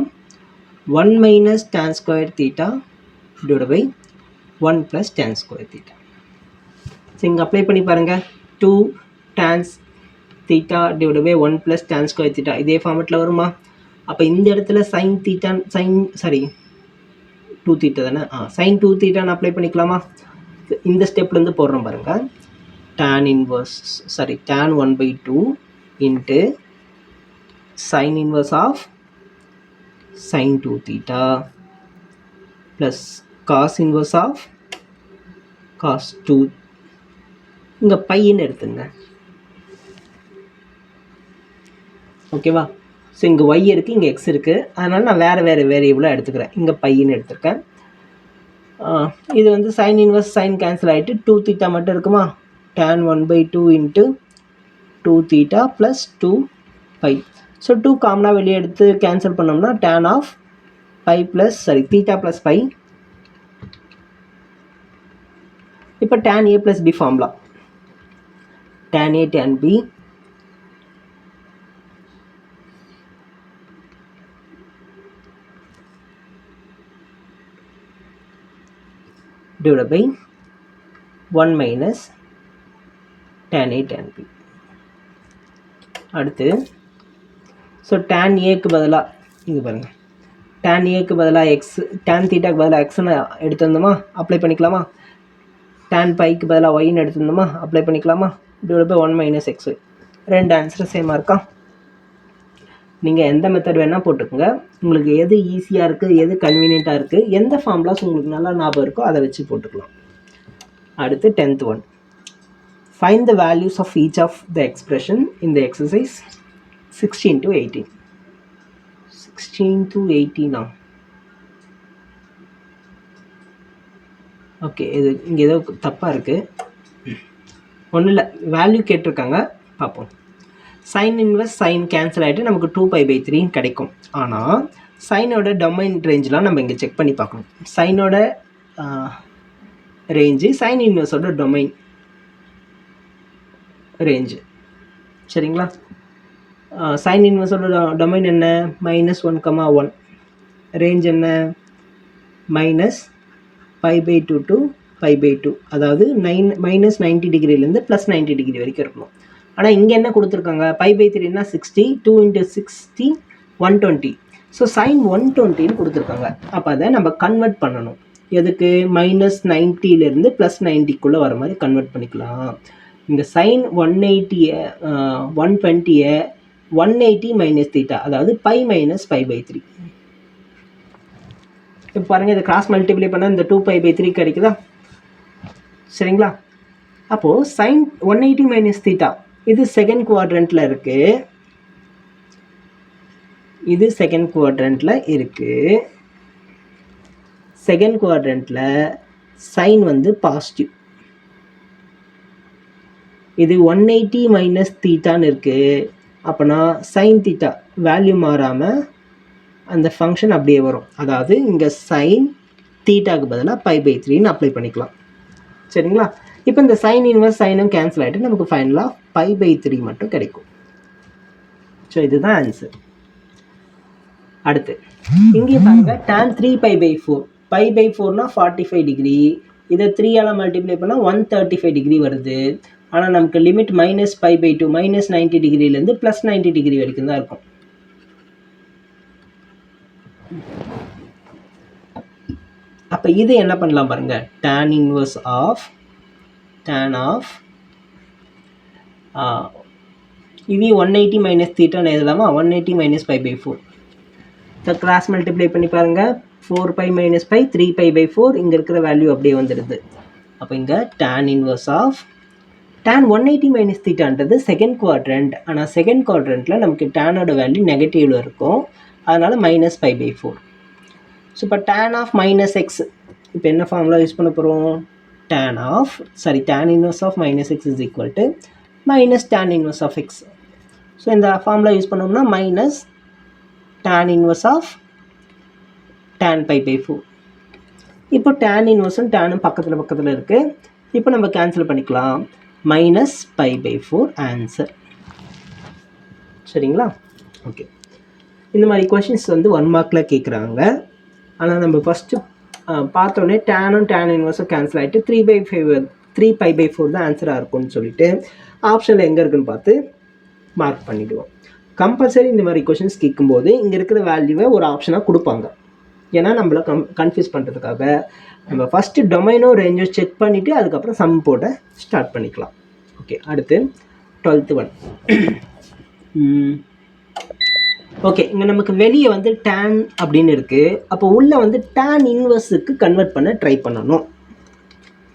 1 minus tan square theta divided by 1 plus tan square theta. So இங்கே apply பண்ணி பாருங்கள். 2 tan theta divided by 1 plus tan square theta இதே ஃபார்மெட்டில் வருமா? அப்போ இந்த இடத்துல sin theta sin 2 theta தானே, sin 2 theta அப்ளை பண்ணிக்கலாமா? இந்த ஸ்டெப்லேருந்து போடுறோம் பாருங்கள். tan 1/2 into sin inverse of sin 2 theta plus cos inverse of cos 2. இங்கே பையன்னு எடுத்துங்க. ஓகேவா? ஸோ இங்கே y இருக்குது, இங்கே x இருக்குது. அதனால் நான் வேறு வேரியபிளாக எடுத்துக்கிறேன். இங்கே பையன்னு எடுத்துருக்கேன். இது வந்து sin இன்வர்ஸ் sin கேன்சல் ஆகிட்டு 2 theta மட்டும் இருக்குமா? tan 1/2 into 2 theta plus 2 pi. So 2 காமனாக வெளியே எடுத்து கேன்சல் பண்ணோம்னா tan of pi plus theta plus pi. இப்போ tan a plus b formula. tan a tan b divided by 1 minus tan a tan b. அடுத்து so tan ஏக்கு பதிலாக இங்கே பாருங்கள், tan ஏக்கு பதிலாக எக்ஸ், tan தீட்டாக்கு பதிலாக எக்ஸ்ன்னு எடுத்துருந்தோமா? அப்ளை பண்ணிக்கலாமா? tan பைக்கு பதிலாக ஒய்ன்னு எடுத்துருந்தோமா? அப்ளை பண்ணிக்கலாமா? Divide by 1 minus xy. ரெண்டு ஆன்சரும் சேமாக இருக்கா? நீங்கள் எந்த மெத்தட் வேணால் போட்டுக்கோங்க. உங்களுக்கு எது ஈஸியாக இருக்குது, எது கன்வீனியண்ட்டாக இருக்குது, எந்த ஃபார்முலாஸ் உங்களுக்கு நல்லா ஞாபகம் இருக்கோ அதை வச்சு போட்டுக்கலாம். அடுத்து 10th one. Find the values of each of the expression in the exercise 16 to 18. 16 to 18 okay, இது இங்கே ஏதோ தப்பாக இருக்குது. ஒன்றும் இல்லை, வேல்யூ கேட்டிருக்காங்க, பார்ப்போம். sin இன்வர்ஸ் sin கேன்சல் ஆகிட்டு நமக்கு 2π/3 கிடைக்கும். ஆனால் சைனோட டொமைன் ரேஞ்செலாம் நம்ம இங்கே செக் பண்ணி பார்க்கணும். சைனோட ரேஞ்சு sin இன்வர்ஸோட டொமைன் ரேஞ்சு, சரிங்களா? sin இன்வர்ஸோட டொமைன் என்ன? -1, 1. ரேஞ்ச் என்ன? -π/2 to π/2, அதாவது -90 டிகிரிலேருந்து +90 டிகிரி வரைக்கும் இருக்கணும். ஆனால் இங்கே என்ன கொடுத்துருக்காங்க? π/3னா 60, 2 × 60 120. ஸோ sin 120ன்னு கொடுத்துருக்காங்க. அப்போ அதை நம்ம கன்வெர்ட் பண்ணணும். எதுக்கு? -90லேருந்து +90க்குள்ளே வர மாதிரி கன்வெர்ட் பண்ணிக்கலாம். இங்கே sin 120 180 - θ, அதாவது π - π/3. இப்போ பாருங்கள், இதை கிராஸ் மல்டிப்ளை பண்ணால் இந்த 2π/3 கிடைக்குதா? சரிங்களா? அப்போது sin 180 - θ இது செகண்ட் குவாட்ரண்ட்டில் இருக்குது. இது செகண்ட் குவாட்ரண்ட்டில் இருக்குது. செகண்ட் குவாட்ரண்ட்டில் சைன் வந்து பாசிட்டிவ். இது 180 - θன்னு இருக்குது. அப்போனா sin θ வேல்யூ மாறாமல் அந்த ஃபங்க்ஷன் அப்படியே வரும். அதாவது இங்கே சைன் தீட்டாக்கு பதிலாக π/3ன்னு அப்ளை பண்ணிக்கலாம். சரிங்களா? இப்போ இந்த சைன் இன்வர்ஸ் சைனும் கேன்சல் ஆகிட்டு நமக்கு ஃபைனலாக π/3 மட்டும் கிடைக்கும். ஸோ இதுதான் ஆன்சர். அடுத்து இங்கேயும் பாருங்க tan 3π/4 π/4னா 45 டிகிரி, இதை 3ஆல் மல்டிப்ளை பண்ணால் 135 டிகிரி வருது. ஆனால் நமக்கு லிமிட் -π/2 -90 டிகிரிலேருந்து +90 டிகிரி வரைக்கும் தான் இருக்கும். அப்போ இது என்ன பண்ணலாம் பாருங்க, tan இன்வர்ஸ் ஆஃப் இது 180 மைனஸ் தீட்டான்னு எழுதலாமா? 180 மைனஸ் π/4 ஸோ கிராஸ் மல்டிப்ளை பண்ணி பாருங்கள். 4π மைனஸ் π 3π/4 இங்கே இருக்கிற வேல்யூ அப்படியே வந்துடுது. அப்போ இங்கே tan inverse of tan 180 minus தீட்டான்றது செகண்ட் குவாட்ரண்ட். ஆனால் செகண்ட் குவாட்ரண்ட்டில் நமக்கு டேனோட வேல்யூ நெகட்டிவில் இருக்கும், அதனால் -π/4. ஸோ இப்போ tan ஆஃப் -x இப்போ என்ன ஃபார்முலா யூஸ் பண்ண போகிறோம்? tan inverse of -x is equal to tan inverse of x. So இந்த ஃபார்முலா யூஸ் பண்ணோம்னா tan இன்வர்ஸ் ஆஃப் tan π/4. இப்போ tan இன்வர்ஸும் டேனும் பக்கத்தில் இருக்குது. இப்போ நம்ம கேன்சல் பண்ணிக்கலாம். -π/4 ஆன்சர். சரிங்களா? ஓகே, இந்த மாதிரி கொஷின்ஸ் வந்து 1 மார்க்கில் கேட்குறாங்க. ஆனால் நம்ம ஃபஸ்ட்டு பார்த்தோன்னே tan இன்வர்ஸும் கேன்சல் ஆகிட்டு 3π/4 தான் ஆன்சராக இருக்கும்னு சொல்லிட்டு ஆப்ஷனில் எங்கே இருக்குன்னு பார்த்து மார்க் பண்ணிவிடுவோம். கம்பல்சரி இந்த மாதிரி கொஷின்ஸ் கேட்கும்போது இங்கே இருக்கிற வேல்யூவை ஒரு ஆப்ஷனாக கொடுப்பாங்க. ஏன்னா நம்மளை கன்ஃபியூஸ் பண்ணுறதுக்காக நம்ம ஃபஸ்ட்டு டொமைனோ ரேஞ்சோ செக் பண்ணிவிட்டு அதுக்கப்புறம் சம் போட ஸ்டார்ட் பண்ணிக்கலாம். ஓகே, அடுத்து 12th ஒன். ஓகே, இங்கே நமக்கு வெளியே வந்து tan அப்படின்னு இருக்குது. அப்போ உள்ளே வந்து tan இன்வர்ஸுக்கு கன்வெர்ட் பண்ண ட்ரை பண்ணணும்.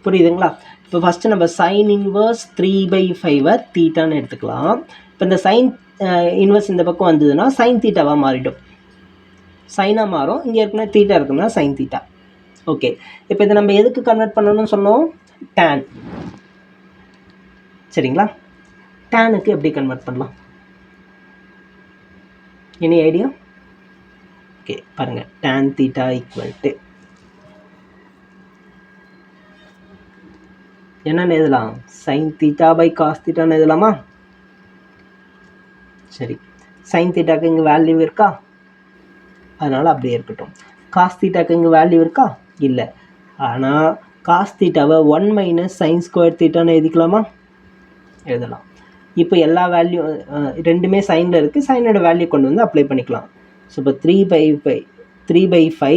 புரியுதுங்களா? இப்போ ஃபஸ்ட்டு நம்ம சைன் இன்வர்ஸ் 3/5 தீட்டான்னு எடுத்துக்கலாம். இப்போ இந்த சைன் இன்வர்ஸ் இந்த பக்கம் வந்ததுன்னா சைன் தீட்டாவாக மாறிடும். சைனாக மாறும். இங்கே ஏற்கனவே தீட்டா இருக்குன்னா சைன் தீட்டா. ஓகே, இப்போ இதை நம்ம எதுக்கு கன்வெர்ட் பண்ணணும்னு சொன்னோம்? tan. சரிங்களா? டேனுக்கு எப்படி கன்வெர்ட் பண்ணலாம்? Any idea? ஓகே, பாருங்கள். tan தீட்டா ஈக்குவல் டு என்னன்னு எழுதலாம்? சைன் தீட்டா பை காஸ் தீட்டான்னு எழுதலாமா? சரி, சைன் தீட்டாக்கு இங்கே வேல்யூ இருக்கா? அதனால் அப்படியே இருக்கட்டும். காஸ் தீட்டாக்கு இங்கே வேல்யூ இருக்கா? இல்லை. ஆனால் காஸ் தீட்டாவை 1 மைனஸ் சைன் ஸ்கொயர் தீட்டான்னு எழுதிக்கலாமா? எழுதலாம். இப்போ எல்லா வேல்யூ ரெண்டுமே சைனில் இருக்குது. சைனோட வேல்யூ கொண்டு வந்து அப்ளை பண்ணிக்கலாம். ஸோ இப்போ 3/5 divide by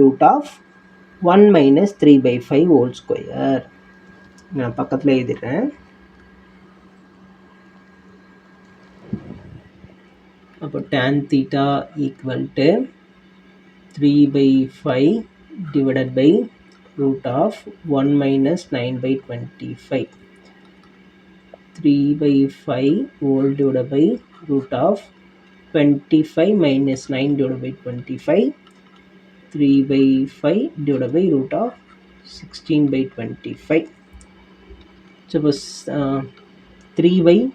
root of 1 minus 3/5 whole square. நான் பக்கத்தில் எழுதிடுறேன். அப்போ tan theta equal to 3/5 divided by root of 1 minus 9/25. 3/5 whole divided by root of 25 minus 9 divided by 25. 3/5 divided by root of 16/25. Suppose 3/5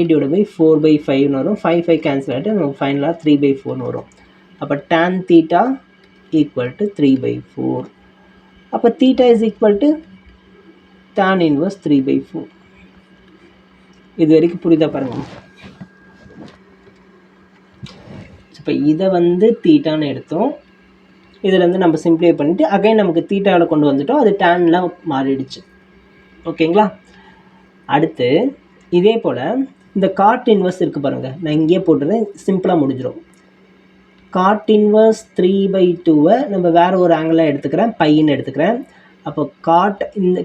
divided by 4/5 வரும். 5 cancel ஆகிட்டு நமக்கு ஃபைனலாக 3/4 வரும். அப்போ tan theta equal to 3/4. அப்போ theta is equal to tan inverse 3/4. இது வரைக்கும் புரியுதா பாருங்கள். இப்போ இதை வந்து தீட்டான்னு எடுத்தோம். இதில் வந்து நம்ம சிம்ப்ளிஃபை பண்ணிவிட்டு அகைன் நமக்கு தீட்டாவில் கொண்டு வந்துட்டோம். அது டேனில் மாறிடுச்சு. ஓகேங்களா? அடுத்து இதே போல் இந்த காட் இன்வர்ஸ் இருக்குது பாருங்கள். நான் இங்கேயே போட்டுறேன், சிம்பிளாக முடிஞ்சிடும். காட் இன்வர்ஸ் 3/2 நம்ம வேறு ஒரு ஆங்கிளாக எடுத்துக்கிறேன், பைன்னு எடுத்துக்கிறேன். அப்போ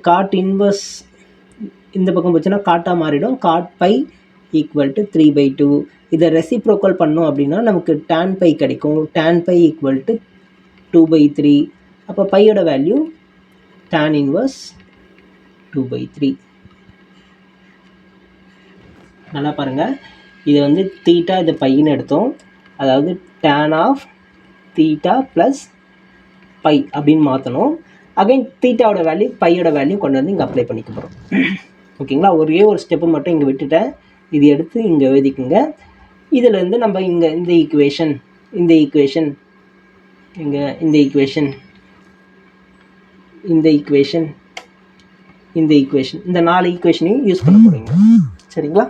காட் இன்வர்ஸ் இந்த பக்கம் போச்சுன்னா காட்டாக மாறிடும். Cot phi equal to 3/2. இதை ரெசிப்ரோக்கல் பண்ணோம் அப்படின்னா நமக்கு tan பை கிடைக்கும். tan phi equal to 2/3. அப்போ பையோட வேல்யூ tan இன்வர்ஸ் 2/3. நல்லா பாருங்கள். இது வந்து தீட்டா, இது பையன்னு எடுத்தோம். அதாவது tan of theta plus phi அப்படின்னு மாற்றணும். அகைன் தீட்டாவோட வேல்யூ பையோட வேல்யூ கொண்டு வந்து இங்கே அப்ளை பண்ணிக்க போகிறோம். ஓகேங்களா? ஒரே ஒரு ஸ்டெப்பு மட்டும் இங்கே விட்டுட்டேன். இது எடுத்து இங்கே எழுதிக்குங்க. இதிலேருந்து நம்ம இங்கே இந்த ஈக்குவேஷன் இந்த ஈக்குவேஷன் இந்த 4 ஈக்குவேஷனையும் யூஸ் பண்ண போகிறீங்க. சரிங்களா?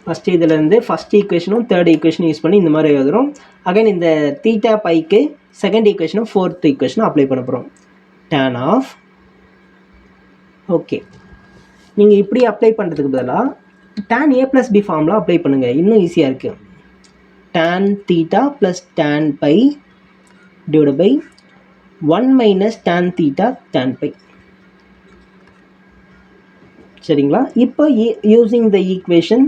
ஃபஸ்ட்டு இதிலேருந்து ஃபஸ்ட் ஈக்குவேஷனும் தேர்ட் ஈக்குவேஷனும் யூஸ் பண்ணி இந்த மாதிரி எழுதுகிறோம். அகைன் இந்த தீட்டா பைக்கு செகண்ட் ஈக்குவேஷனும் ஃபோர்த் ஈக்குவேஷனும் அப்ளை பண்ண போகிறோம். tan ஆஃப் ஓகே, நீங்கள் இப்படி அப்ளை பண்ணுறதுக்கு பதிலாக tan a + b formula apply பண்ணுங்கள், இன்னும் ஈஸியாக இருக்குது. tan theta + tan pi divided by 1 - tan theta tan pi. சரிங்களா? இப்போ using the equation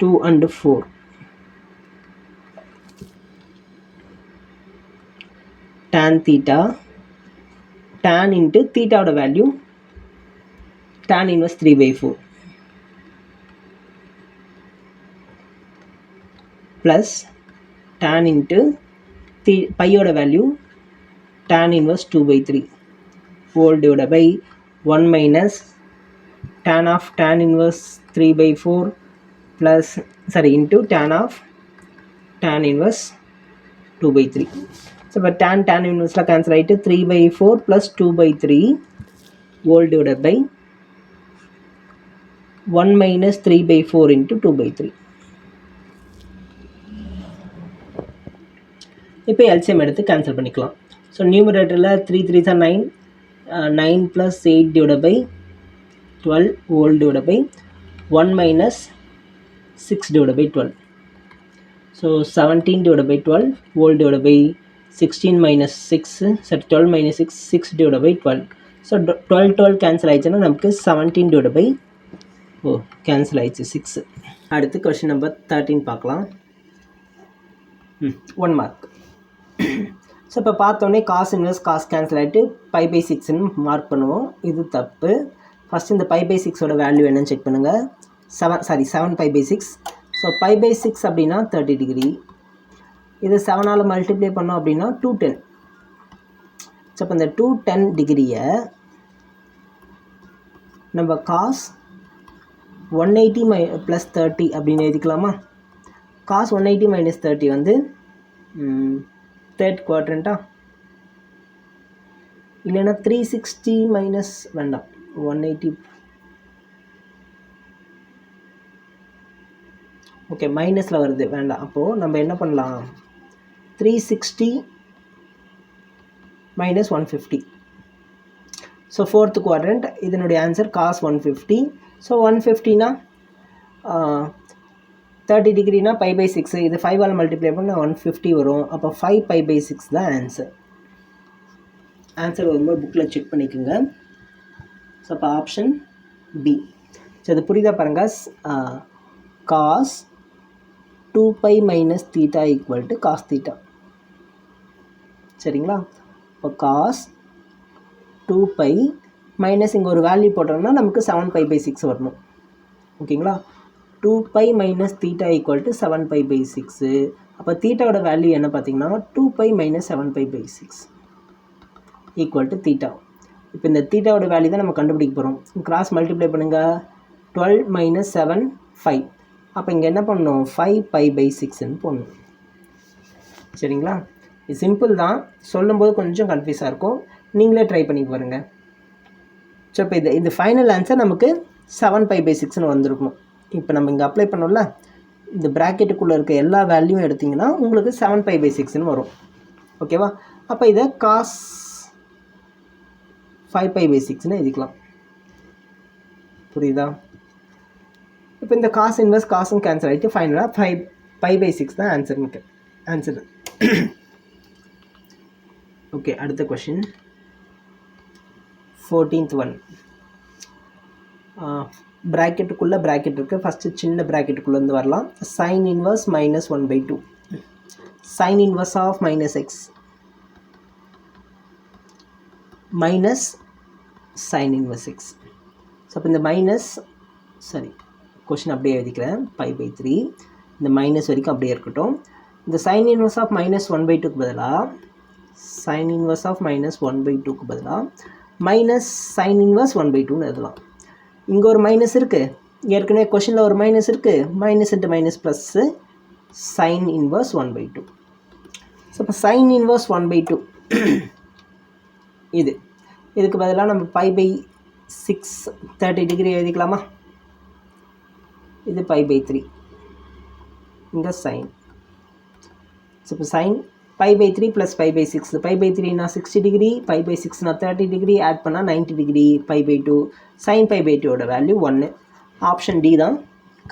2 and 4, tan theta, tan into theta ஓட value tan inverse 3/4 plus tan into pi ஓட value tan inverse 2/3 whole divided by 1 minus tan of tan inverse 3/4 plus into tan of tan inverse 2/3. So இப்போ tan inverse cancel ஆகிட்டு 3/4 plus 2/3 whole divided by 1 minus 3/4 into 2/3. இப்போ LCM எடுத்து cancel பண்ணிக்கலாம். So நியூமரேட்டரில் 3 3s are 9, 9 plus 8 divided by 12 whole divided by 1 minus 6 divided by 12. So 17 divided by 12 whole divided by 16 minus 6, sorry 12 minus 6, 6 divided by 12. So 12 cancel ஆயிடுச்சுன்னா நமக்கு 17 divided by cancel ஆயிடுச்சு 6. அடுத்து question number 13 பார்க்கலாம். 1 mark. So இப்போ பார்த்தோன்னே cos inverse cos cancel ஆகிட்டு pi/6ன்னு mark பண்ணுவோம். இது தப்பு. ஃபஸ்ட் இந்த pi/6ஓட வேல்யூ என்னன்னு செக் பண்ணுங்கள். 7 pi/6. ஸோ pi/6 அப்படின்னா 30 டிகிரி. இது 7ஆல் மல்டிப்ளை பண்ணோம் அப்படின்னா 210. ஸோ இப்போ இந்த 210 டிகிரியை நம்ம cos 180 + 30 அப்படின்னு எழுதிக்கலாமா? cos 180 - 30 வந்து தேர்ட் குவாட்ரண்ட்டா, இல்லைன்னா 360 மைனஸ் வேண்டாம் 180. ஓகே, மைனஸில் வருது வேண்டாம். அப்போது நம்ம என்ன பண்ணலாம், 360 - 150. ஸோ ஃபோர்த் குவாட்ரண்ட், இதனுடைய ஆன்சர் cos 150. ஸோ 150னா 30 டிகிரினா pi/6, இது 5ஆல் மல்டிப்ளை பண்ணால் 150 வரும். அப்போ 5 pi/6 தான் ஆன்சர். ஆன்சர் வரும்போது புக்கில் செக் பண்ணிக்கோங்க. ஸோ அப்போ ஆப்ஷன் பி. ஸோ இது புரியுதா பாருங்கள். cos 2pi - theta = cos theta. சரிங்களா? இப்போ cos 2pi மைனஸ் இங்கே ஒரு வேல்யூ போட்டோம்னா நமக்கு 7 pi/6 வரணும். ஓகேங்களா? 2pi - theta = 7 pi/6. அப்போ தீட்டாவோட வேல்யூ என்ன பார்த்தீங்கன்னா 2pi - 7 pi/6 = theta. இப்போ இந்த தீட்டாவோட வேல்யூ தான் நம்ம கண்டுபிடிக்க போகிறோம். கிராஸ் மல்டிப்ளை பண்ணுங்கள். 12 - 7 5. அப்போ இங்கே என்ன பண்ணணும், 5 pi/6ன்னு போடணும். சரிங்களா? இது சிம்பிள் தான், சொல்லும்போது கொஞ்சம் கன்ஃபியூஸாக இருக்கும். நீங்களே ட்ரை பண்ணி பாருங்கள். ஸோ இப்போ இது ஃபைனல் ஆன்சர் நமக்கு 7 pi/6ன்னு வந்திருக்கணும். இப்போ நம்ம இங்கே அப்ளை பண்ணோம்ல, இந்த ப்ராக்கெட்டுக்குள்ளே இருக்க எல்லா வேல்யூவும் எடுத்திங்கன்னா உங்களுக்கு 7 pi/6ன்னு வரும். ஓகேவா? அப்போ இதை cos 5 pi/6ன்னு எழுதிக்கலாம். புரியுதா? இப்போ இந்த cos இன்வெர்ஸ் காசும் கேன்சல் ஆகிட்டு ஃபைனலாக 5 pi/6 தான் ஆன்சர். ஓகே, அடுத்த கொஷின் 14th one. ப்ராக்கெட்டுக்குள்ளே ப்ராக்கெட் இருக்குது. ஃபஸ்ட்டு சின்ன ப்ராக்கெட்டுக்குள்ளேருந்து வரலாம். sin inverse -1/2, sin inverse of -x minus sin inverse x. So அப்போ இந்த கொஷின் அப்படியே எழுதிக்கிறேன். pi/3 இந்த மைனஸ் வரைக்கும் அப்படியே இருக்கட்டும். இந்த sin inverse of -1/2க்கு பதிலாக sin inverse of -1/2க்கு பதிலாக மைனஸ் sin inverse 1/2ன்னு எழுதலாம். இங்கே ஒரு மைனஸ் இருக்குது, ஏற்கனவே கொஷினில் ஒரு மைனஸ் இருக்குது, minus into minus plus sine inverse 1/2. So இப்போ சைன் இன்வர்ஸ் 1/2 இதுக்கு பதிலாக நம்ம π/6 30 டிகிரி எழுதிக்கலாமா? இது π/3 இங்கே சைன். ஸோ இப்போ சைன் π/3 ப்ளஸ் π/6. π/3னா 60 டிகிரி, π/6னா 30 டிகிரி, ஆட் பண்ணால் 90 டிகிரி. π/2 சைன் π/2ஓட வேல்யூ 1. ஆப்ஷன் டி தான்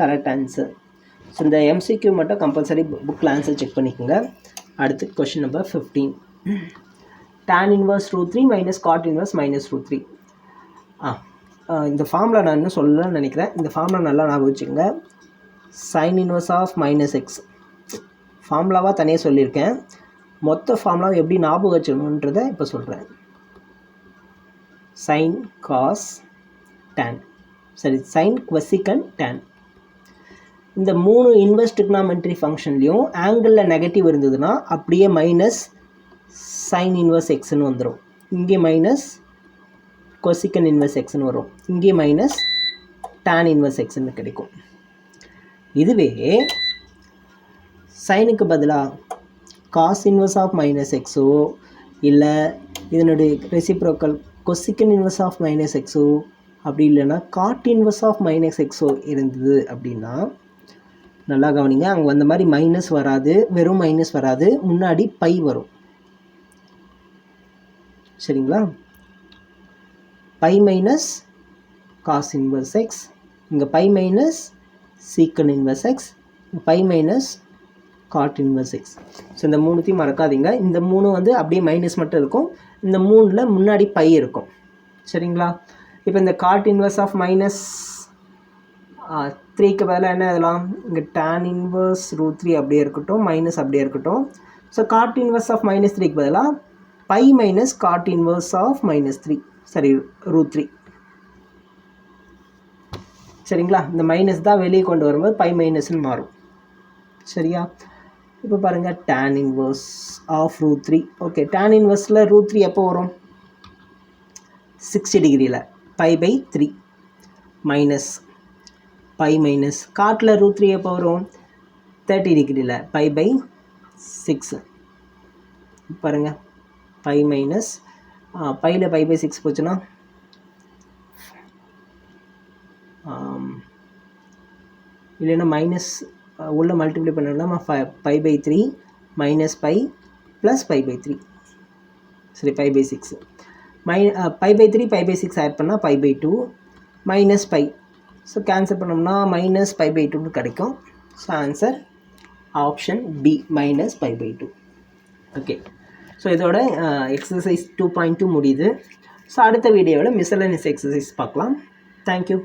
கரெக்ட் ஆன்சர். ஸோ இந்த எம்சிக்யூ மட்டும் கம்பல்சரி புக்கில் ஆன்சர் செக் பண்ணிக்கோங்க. அடுத்து question number 15. tan inverse √3 minus cot inverse minus √3. இந்த ஃபார்முலா நான் இன்னும் சொல்லலாம்னு நினைக்கிறேன். இந்த ஃபார்முலா நல்லா ஞாபகம் வச்சுக்கோங்க. Sine inverse of minus x ஃபார்முலாவாக தனியாக சொல்லியிருக்கேன். மொத்த ஃபார்முலாவை எப்படி ஞாபகம் வச்சுக்கணுன்றதை இப்போ சொல்கிறேன். சைன் காஸ் tan, சரி சைன் கொசிகன் tan. இந்த 3 இன்வெர்ஸ் ட்ரிக்னாமெட்ரி ஃபங்க்ஷன்லேயும் ஆங்கிளில் நெகட்டிவ் இருந்ததுன்னா அப்படியே மைனஸ் சைன் இன்வர்ஸ் எக்ஸ்னு வந்துடும். இங்கே மைனஸ் கொசிகன் இன்வர்ஸ் எக்ஸ்னு வரும். இங்கே மைனஸ் tan இன்வர்ஸ் எக்ஸ்னு கிடைக்கும். இதுவே சைனுக்கு பதிலாக காஸ் இன்வர்ஸ் ஆஃப் மைனஸ் எக்ஸோ இல்லை இதனுடைய reciprocal cosecant inverse of minus எக்ஸோ அப்படி இல்லைன்னா காட் இன்வர்ஸ் ஆஃப் மைனஸ் எக்ஸோ இருந்தது அப்படின்னா நல்லா கவனிங்க. அங்கே வந்த மாதிரி மைனஸ் வராது, வெறும் மைனஸ் வராது, முன்னாடி பை வரும். சரிங்களா? Pi minus cos inverse x, இங்கே pi minus secant inverse x, pi minus cot inverse x. So இந்த மூணுத்தையும் மறக்காதீங்க. இந்த 3 வந்து அப்படியே மைனஸ் மட்டும் இருக்கும். இந்த 3ல் முன்னாடி பை இருக்கும். சரிங்களா? இப்போ இந்த காட் இன்வர்ஸ் ஆஃப் மைனஸ் 3க்கு பதிலாக என்ன எழுதலாம்? இங்கே tan இன்வர்ஸ் √3 அப்படியே இருக்கட்டும், மைனஸ் அப்படியே இருக்கட்டும். So cot inverse of minus 3க்கு பதிலாக pi minus cot inverse of -3, சரி √3. சரிங்களா? இந்த மைனஸ் தான் வெளியே கொண்டு வரும்போது பை மைனஸ்ன்னு மாறும். சரியா? இப்போ பாருங்கள் tan inverse of √3. Okay, tan இன்வர்ஸில் √3 எப்போ வரும்? 60 டிகிரியில் π/3 மைனஸ் பை மைனஸ் காட்டில் √3 எப்போ வரும்? 30 டிகிரியில் π/6. பாருங்கள் பை மைனஸ் பையில் π/6 போச்சுன்னா இல்லைன்னா மைனஸ் உள்ள மல்டிப்ளை பண்ணலாம். π/3 மைனஸ் பை ப்ளஸ் π/3, சரி π/6. π/3 π/6 ஆட் பண்ணால் π/2 மைனஸ் பை. ஸோ கேன்சல் பண்ணோம்னா மைனஸ் π/2 கிடைக்கும். So answer option B minus π/2. Okay, so இதோட எக்ஸசைஸ் 2.2 முடியுது. ஸோ அடுத்த வீடியோவில் மிஸ்செல்லனியஸ் எக்ஸசைஸ் பார்க்கலாம். தேங்க்யூ.